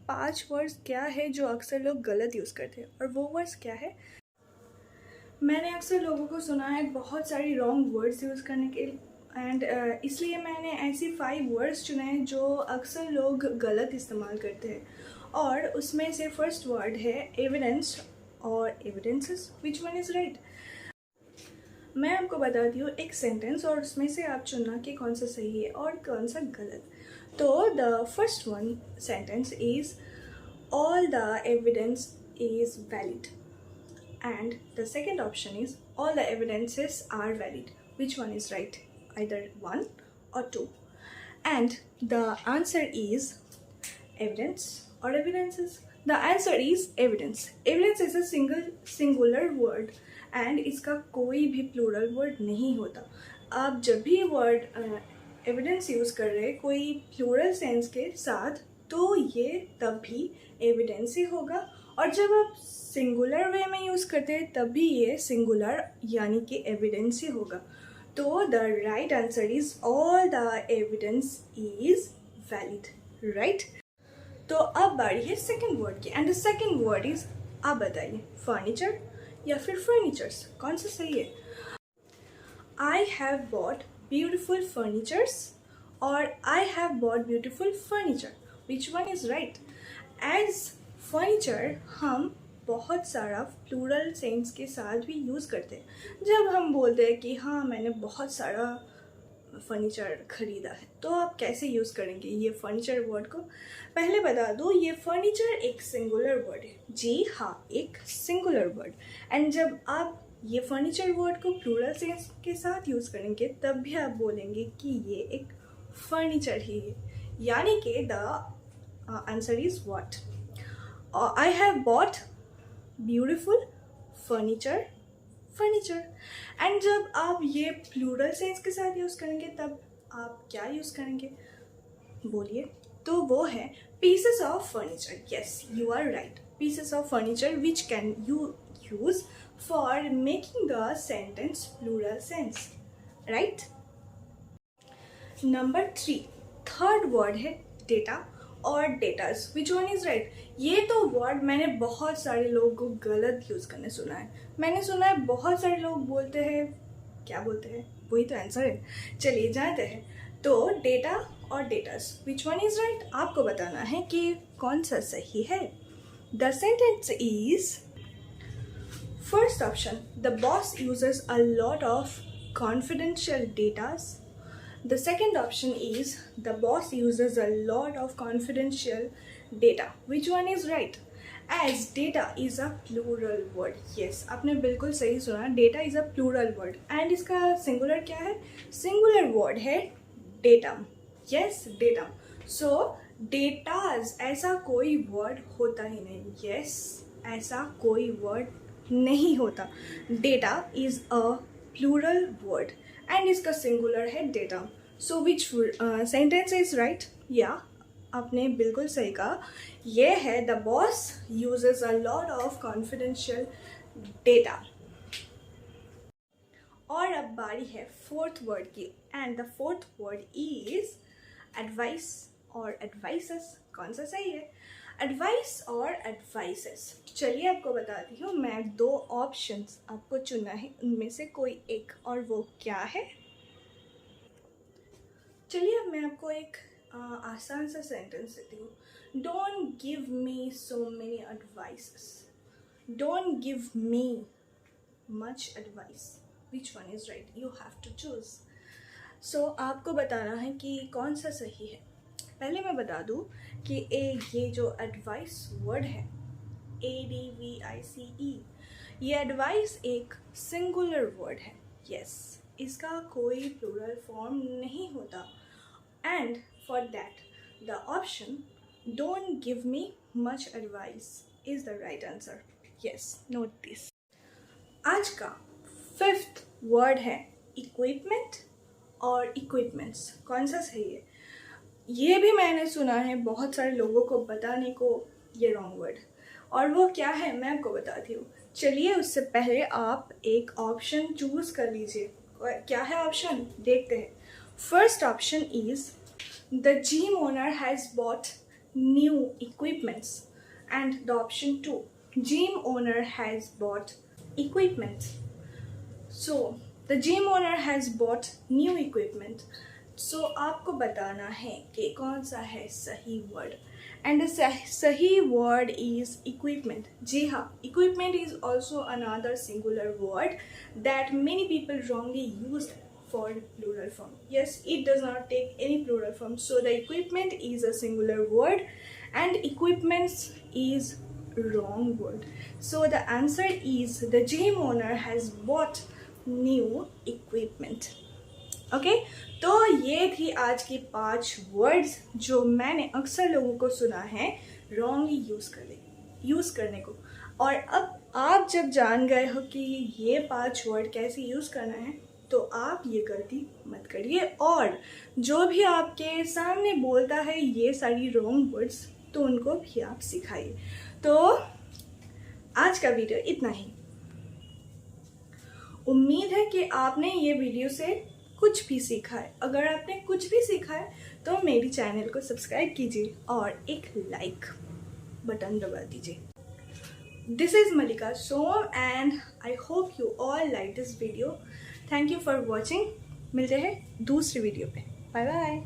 5 words क्या है जो अक्सर लोग गलत यूज़ करते हैं, और वो वर्ड्स क्या है? मैंने अक्सर लोगों को सुना है बहुत सारी रॉन्ग वर्ड्स यूज़ करने के, एंड इसलिए मैंने ऐसी 5 वर्ड्स चुने हैं जो अक्सर लोग गलत इस्तेमाल करते हैं। और उसमें से फर्स्ट वर्ड है एविडेंस और evidences. Which one is right? मैं आपको बताती हूँ एक सेंटेंस, और उसमें से आप चुनना कि कौन सा सही है और कौन सा गलत। तो the first one sentence is all the evidence is valid, and the second option is all the evidences are valid. Which one is right? Either 1 or 2. And the answer is evidence or evidences. The answer is evidence. Evidence is a singular word and इसका कोई भी plural word नहीं होता. आप जब भी word evidence use कर रहे हैं कोई plural sense के साथ, तो ये तब भी evidence ही होगा, और जब आप singular way में यूज़ करते हैं तब भी ये singular यानी कि evidence ही होगा. तो the right answer is all the evidence is valid, right? तो अब बारी है सेकंड वर्ड की, and the second word is, आप बताइए, फर्नीचर या फिर फर्नीचर्स, कौन सा सही है? I have bought beautiful furnitures और I have bought beautiful furniture. Which one is right? As furniture हम बहुत सारा प्लूरल सेंस के साथ भी यूज़ करते हैं. जब हम बोलते हैं कि हाँ मैंने बहुत सारा फर्नीचर ख़रीदा है, तो आप कैसे यूज़ करेंगे ये फर्नीचर वर्ड को? पहले बता दो, ये फर्नीचर एक सिंगुलर वर्ड है. जी हाँ, एक सिंगुलर वर्ड. एंड जब आप ये फर्नीचर वर्ड को प्लूरल सेंस के साथ यूज़ करेंगे तब भी आप बोलेंगे कि ये एक फर्नीचर ही है, यानी कि the answer is what? I have bought beautiful furniture. And जब आप ये प्लूरल सेंस के साथ यूज़ करेंगे तब आप क्या यूज़ करेंगे? बोलिए. तो वो है pieces of furniture. Yes, you are right. Pieces of furniture which can you use for making the sentence plural sense, right? Number 3, third word है डेटा और datas. Which one is right? ये तो word मैंने बहुत सारे लोगों को गलत यूज़ करने सुना है. मैंने सुना है बहुत सारे लोग बोलते हैं, क्या बोलते हैं, वही तो आंसर है. चलिए जानते हैं. तो डेटा और datas, which one is right? आपको बताना है कि कौन सा सही है. The sentence is first option, the boss uses a lot of confidential datas. The second option is the boss uses a lot of confidential data. Which one is right? As data is a plural word. Yes, आपने बिल्कुल सही सुना. Data is a plural word. And इसका singular क्या है? Singular word है datum. Yes, datum. So datas ऐसा कोई word होता ही नहीं. Yes, ऐसा कोई word नहीं होता. Data is a plural word. And इसका सिंगुलर है data. So which sentence is right? या आपने बिल्कुल सही कहा. ये है the boss uses a lot of confidential data. और अब बारी है फोर्थ वर्ड की, and the fourth word is advice और एडवाइसेस. कौन सा सही है? एडवाइस और एडवाइसेस. चलिए आपको बताती हूँ. मैं 2 ऑप्शंस आपको चुनना है, उनमें से कोई एक, और वो क्या है? चलिए अब मैं आपको एक आसान सा सेंटेंस देती हूँ. Don't give me so many advices. Don't give me much advice. Which one is right? You have to choose. So आपको बताना है कि कौन सा सही है. पहले मैं बता दूँ कि ये जो एडवाइस वर्ड है, ADVICE, ये एडवाइस एक सिंगुलर वर्ड है. यस, इसका कोई प्लूरल फॉर्म नहीं होता. And for that the option don't give me much advice is the right answer. Yes, note this. आज का 5th वर्ड है इक्विपमेंट और इक्विपमेंट्स. कौन सा सही है? ये भी मैंने सुना है बहुत सारे लोगों को बताने को ये रॉन्ग वर्ड, और वो क्या है मैं आपको बताती हूँ. चलिए उससे पहले आप एक ऑप्शन चूज़ कर लीजिए. क्या है ऑप्शन? देखते हैं. First option is the gym owner has bot new equipments. And the option 2, gym owner has bought equipment. So the gym owner has bought new equipment. So आपको बताना है कि कौन सा है सही वर्ड. And the सही word is equipment. जी हाँ, equipment is also another singular word that many people wrongly use for plural form. Yes, it does not take any plural form. So the equipment is a singular word and equipments is wrong word. So the answer is the gym owner has bought new equipment. Okay तो ये थी आज की 5 words जो मैंने अक्सर लोगों को सुना है रॉन्गली यूज़ करने को. और अब आप जब जान गए हो कि ये 5 वर्ड कैसे यूज़ करना है तो आप ये गलती मत करिए. और जो भी आपके सामने बोलता है ये सारी रॉन्ग वर्ड्स तो उनको भी आप सिखाइए. तो आज का वीडियो इतना ही. उम्मीद है कि आपने ये वीडियो से कुछ भी सीखा है. अगर आपने कुछ भी सीखा है तो मेरी चैनल को सब्सक्राइब कीजिए और एक लाइक बटन दबा दीजिए. This is Malika Som and I hope you all like this video. Thank you for watching. मिलते हैं दूसरी वीडियो पे. Bye bye.